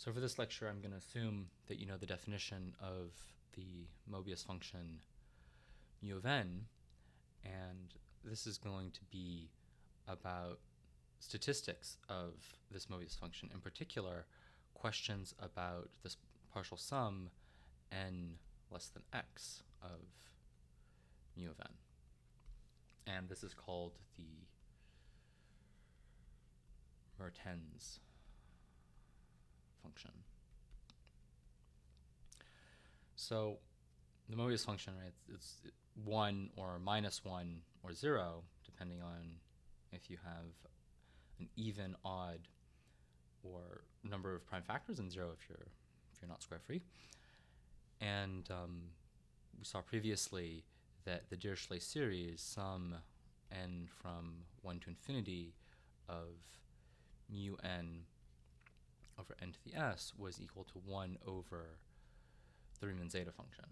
So for this lecture, I'm going to assume that you know the definition of the Moebius function mu of n, and this is going to be about statistics of this Moebius function, in particular questions about this partial sum n less than x of mu of n. And this is called the Mertens function. So the Moebius function, right, it's 1 or minus 1 or 0, depending on if you have an even, odd, or number of prime factors, and 0 if you're not square free. And we saw previously that the Dirichlet series, sum n from 1 to infinity of mu n over n to the s, was equal to 1 over the Riemann zeta function.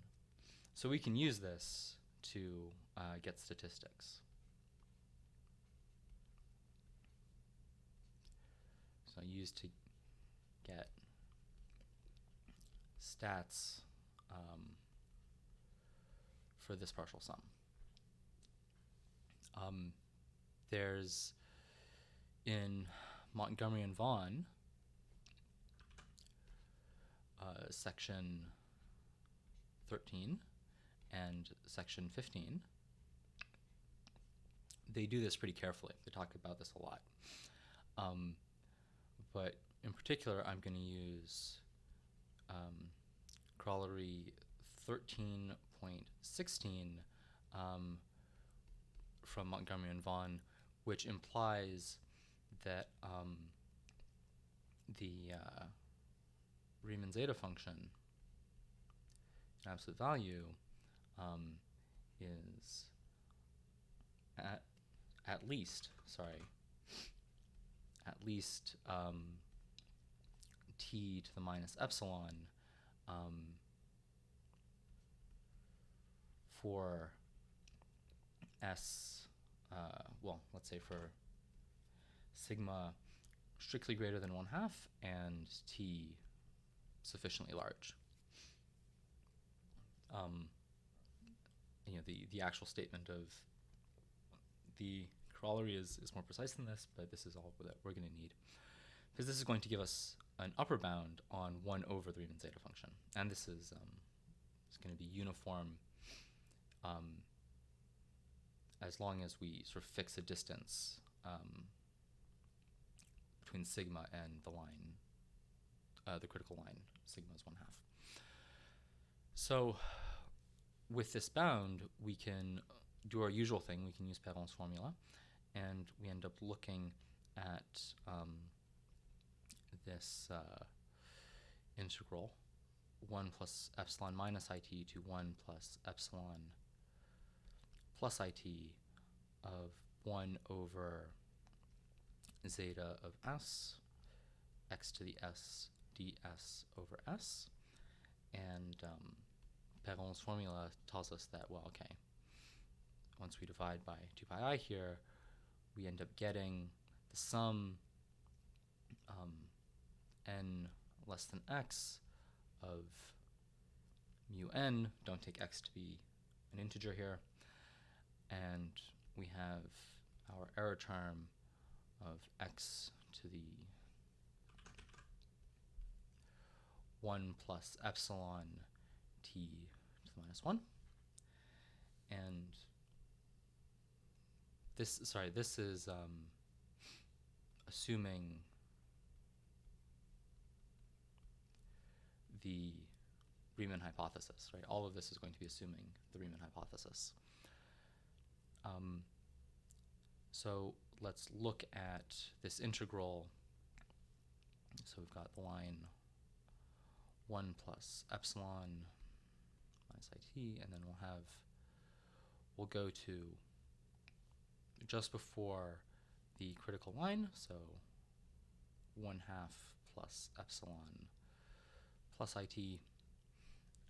So we can use this to get statistics. So I use to get stats for this partial sum. There's, in Montgomery and Vaughan, section 13 and section 15, they do this pretty carefully. They talk about this a lot. But in particular, I'm going to use corollary 13.16 from Montgomery and Vaughan, which implies that the Riemann zeta function in absolute value is at least t to the minus epsilon for s, let's say for sigma strictly greater than 1/2 and t sufficiently large. The actual statement of the corollary is more precise than this, but this is all that we're going to need, because this is going to give us an upper bound on 1 over the Riemann zeta function, and this is going to be uniform as long as we sort of fix a distance between sigma and the line, the critical line. Sigma is 1/2. So with this bound, we can do our usual thing. We can use Perron's formula, and we end up looking at this integral 1 plus epsilon minus it to 1 plus epsilon plus it of 1 over zeta of s, x to the s ds over s. And Perron's formula tells us that, well, okay, once we divide by 2 pi I here, we end up getting the sum n less than x of mu n. Don't take x to be an integer here. And we have our error term of x to the 1 plus epsilon t to the minus 1. And this is assuming the Riemann hypothesis, right? All of this is going to be assuming the Riemann hypothesis. So let's look at this integral. So we've got the line 1 plus epsilon minus it, and then we'll go to just before the critical line, so 1/2 plus epsilon plus it,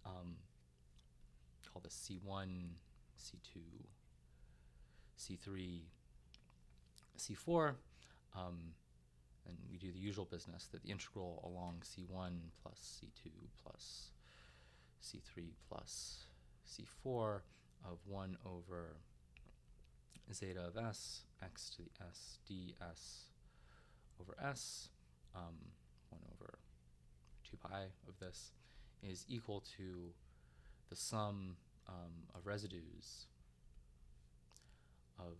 call this C1, C2, C3, C4, And we do the usual business that the integral along C1 plus C2 plus C3 plus C4 of 1 over zeta of s, x to the s ds over s, 1 over 2 pi of this, is equal to the sum of residues of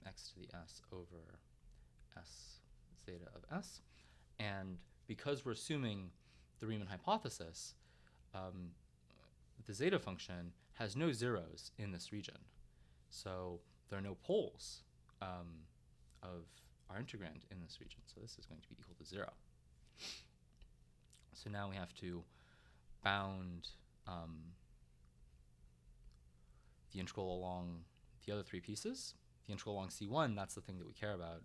x to the s over s zeta of s. And because we're assuming the Riemann hypothesis, the zeta function has no zeros in this region. So there are no poles of our integrand in this region. So this is going to be equal to 0. So now we have to bound the integral along the other three pieces. The integral along C1, that's the thing that we care about.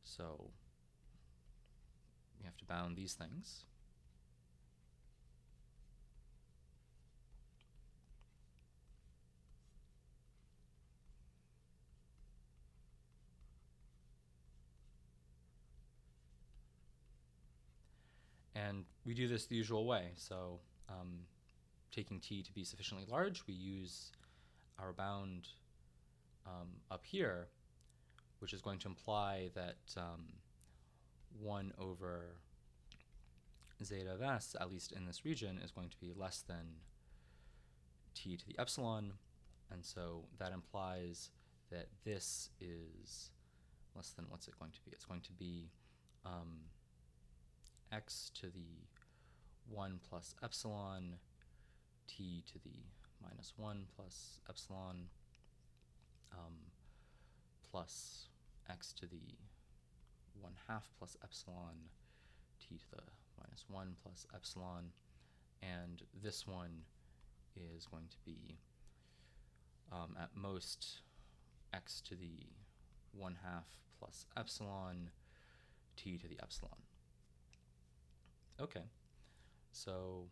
So we have to bound these things. And we do this the usual way. So taking t to be sufficiently large, we use our bound up here, which is going to imply that 1 over zeta of s, at least in this region, is going to be less than t to the epsilon. And so that implies that this is less than, what's it going to be? It's going to be x to the 1 plus epsilon, t to the minus 1 plus epsilon, plus x to the 1/2 plus epsilon, t to the minus 1 plus epsilon. And this one is going to be at most x to the 1/2 plus epsilon, t to the epsilon. Okay, so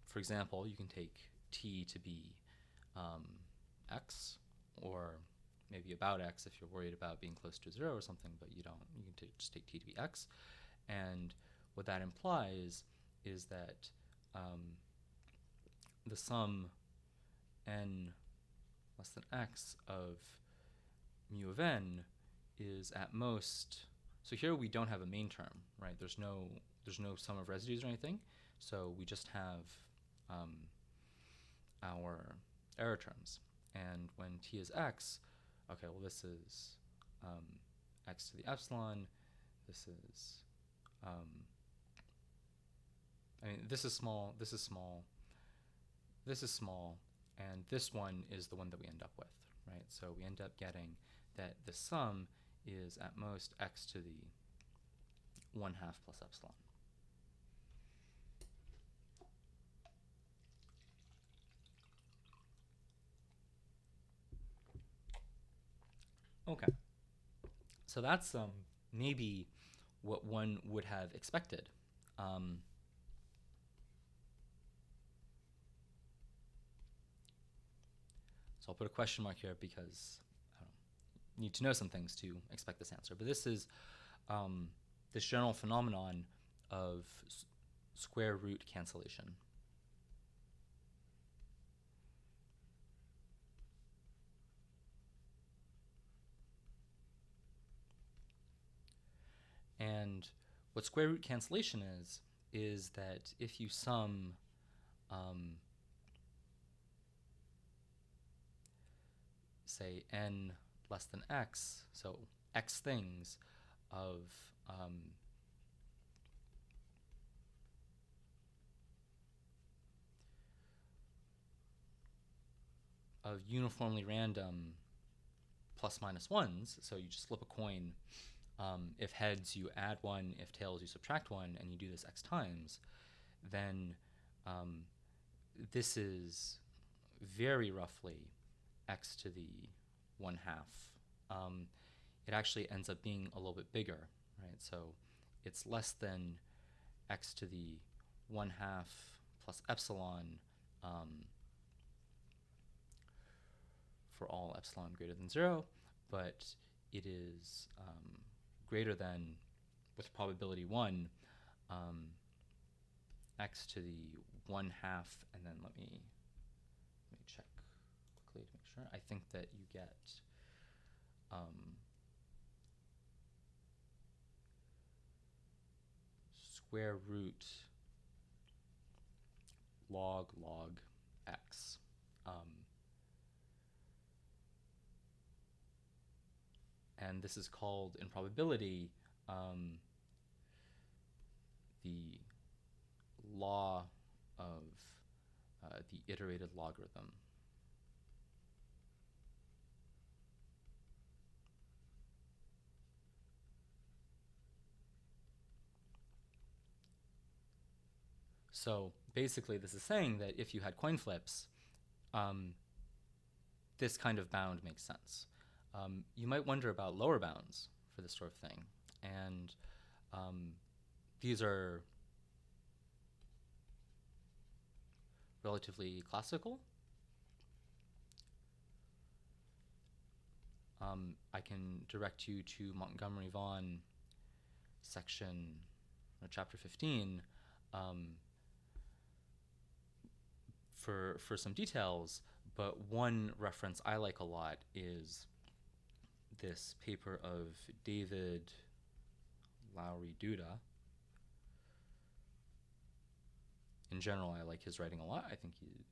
for example, you can take t to be x, or maybe about x if you're worried about being close to 0 or something, but you don't. You can just take t to be x. And what that implies is that the sum n less than x of mu of n is at most, so here we don't have a main term, right? There's no sum of residues or anything, so we just have our error terms. And when t is x, okay, well this is x to the epsilon, this is I mean, this is small, this is small, this is small, and this one is the one that we end up with, right? So we end up getting that the sum is at most x to the 1/2 plus epsilon. Okay, so that's maybe what one would have expected. So I'll put a question mark here because I need to know some things to expect this answer. But this is this general phenomenon of square root cancellation. And what square root cancellation is that if you sum say n less than x, so x things of uniformly random plus minus ones, so you just flip a coin. If heads, you add 1. If tails, you subtract 1, and you do this x times, then this is very roughly x to the 1/2. It actually ends up being a little bit bigger, right? So it's less than x to the 1/2 plus epsilon for all epsilon greater than 0, but it is greater than, with probability 1, x to the 1/2, and then let me check quickly to make sure. I think that you get square root log x. And this is called, in probability, the law of the iterated logarithm. So basically, this is saying that if you had coin flips, this kind of bound makes sense. You might wonder about lower bounds for this sort of thing. And these are relatively classical. I can direct you to Montgomery-Vaughan section, or chapter 15, for some details, but one reference I like a lot is this paper of David Lowry Duda. In general, I like his writing a lot. I think he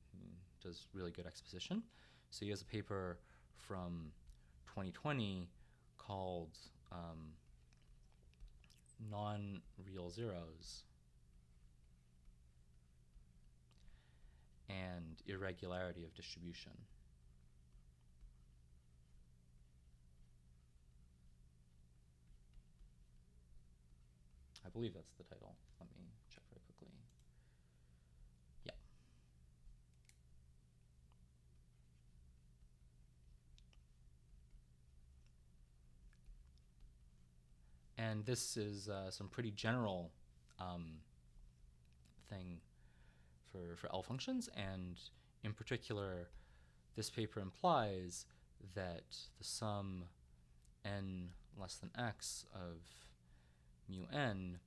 does really good exposition. So he has a paper from 2020 called Non-Real Zeros and Irregularity of Distribution. I believe that's the title. Let me check very quickly. Yeah. And this is some pretty general thing for L functions, and in particular, this paper implies that the sum n less than x of mu n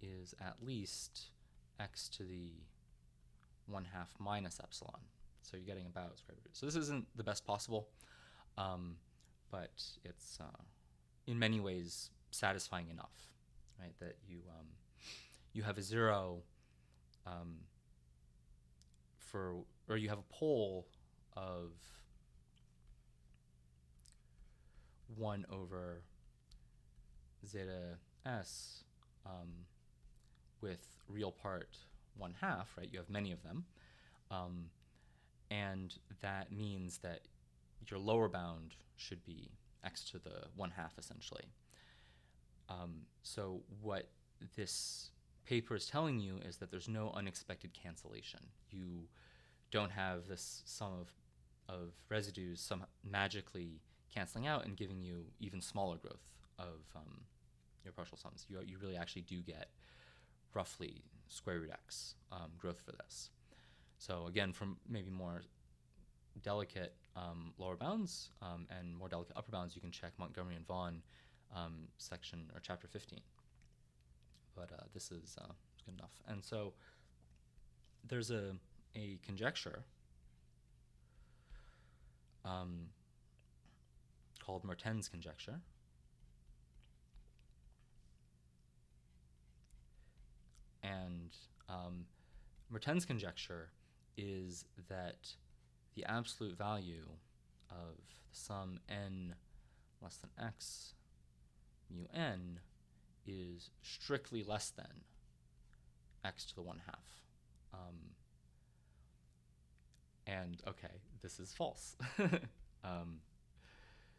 is at least x to the 1/2 minus epsilon. So you're getting about square root. So this isn't the best possible, but it's in many ways satisfying enough, right? That you have a 0 or you have a pole of 1 over zeta s with real part 1/2, right? You have many of them. And that means that your lower bound should be x to the 1/2, essentially. So what this paper is telling you is that there's no unexpected cancellation. You don't have this sum of residues magically canceling out and giving you even smaller growth of your partial sums. You really actually do get roughly square root x growth for this. So again, from maybe more delicate lower bounds and more delicate upper bounds, you can check Montgomery and Vaughan section or chapter 15. But this is good enough. And so there's a conjecture called Mertens' conjecture. And Mertens' conjecture is that the absolute value of the sum n less than x mu n is strictly less than x to the 1/2. And okay, this is false.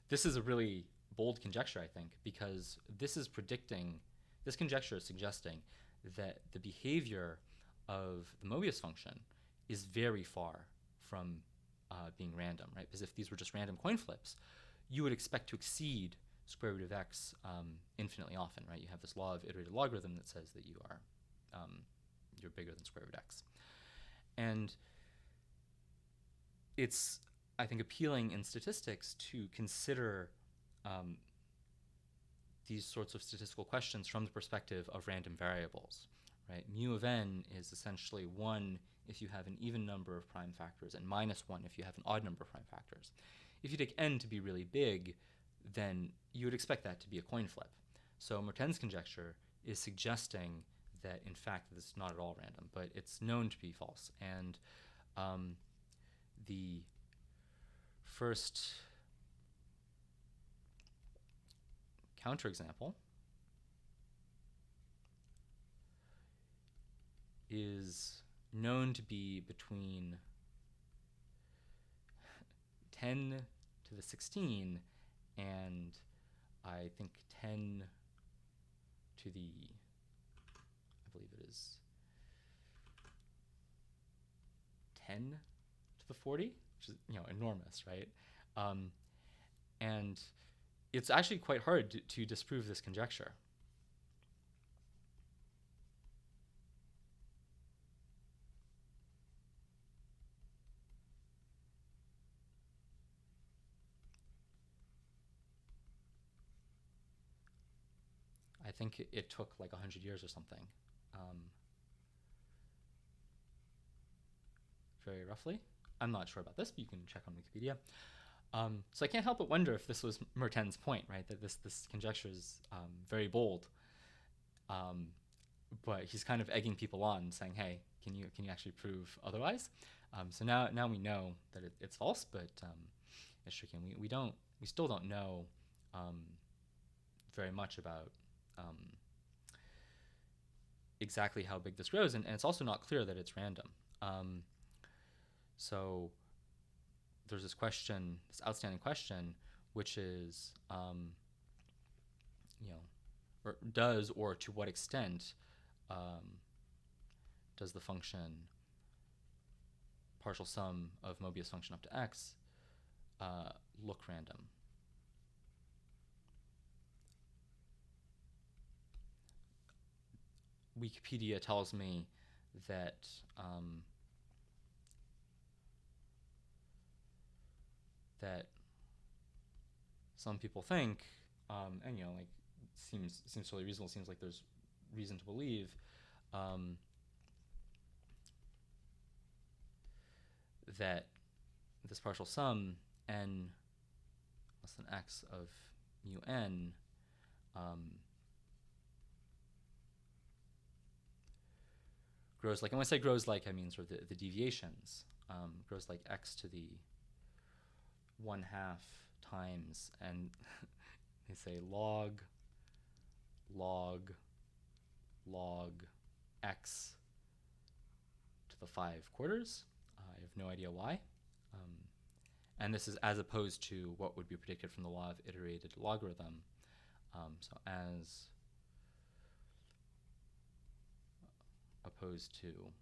This is a really bold conjecture, I think, because this conjecture is suggesting that the behavior of the Moebius function is very far from being random, right? Because if these were just random coin flips, you would expect to exceed square root of x infinitely often, right? You have this law of iterated logarithm that says that you're bigger than square root x. And it's I think, appealing in statistics to consider um, these sorts of statistical questions from the perspective of random variables, right? Mu of n is essentially 1 if you have an even number of prime factors and minus 1 if you have an odd number of prime factors. If you take n to be really big, then you would expect that to be a coin flip. So Mertens' conjecture is suggesting that, in fact, this is not at all random, but it's known to be false. And the first counterexample is known to be between 10 to the 16 and I think 10 to the, I believe it is 10 to the 40, which is, enormous, right? And it's actually quite hard to disprove this conjecture. I think it took like 100 years or something, very roughly. I'm not sure about this, but you can check on Wikipedia. So I can't help but wonder if this was Mertens' point, right? That this conjecture is very bold, but he's kind of egging people on, saying, "Hey, can you actually prove otherwise?" So now we know that it's false, but it's tricky. And we still don't know very much about exactly how big this grows, and it's also not clear that it's random. So there's this outstanding question, which is, or does or to what extent does the function partial sum of Moebius function up to x look random? Wikipedia tells me that that some people think, and seems really reasonable. Seems like there's reason to believe that this partial sum n less than x of mu n grows like, and when I say grows like, I mean sort of the deviations, grows like x to the 1/2 times, and they say log x to the 5/4. I have no idea why. And this is as opposed to what would be predicted from the law of iterated logarithm. So as opposed to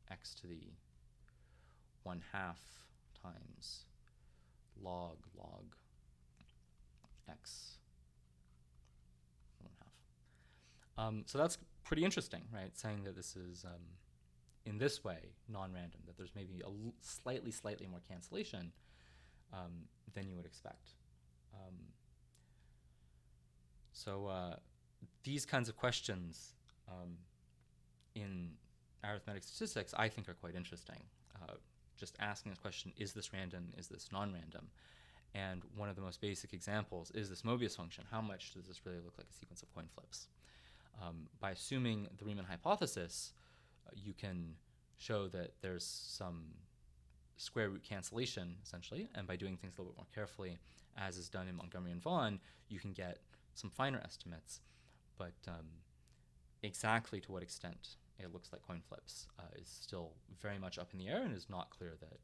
x to the 1/2 times log x 1/2. So that's pretty interesting, right? Saying that this is in this way non-random, that there's maybe a slightly more cancellation than you would expect. So these kinds of questions in arithmetic statistics, I think, are quite interesting. Just asking this question, is this random, is this non-random? And one of the most basic examples is this Moebius function. How much does this really look like a sequence of coin flips? By assuming the Riemann hypothesis, you can show that there's some square root cancellation, essentially, and by doing things a little bit more carefully, as is done in Montgomery and Vaughan, you can get some finer estimates. But exactly to what extent it looks like coin flips is still very much up in the air, and is not clear that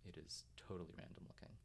it is totally random looking.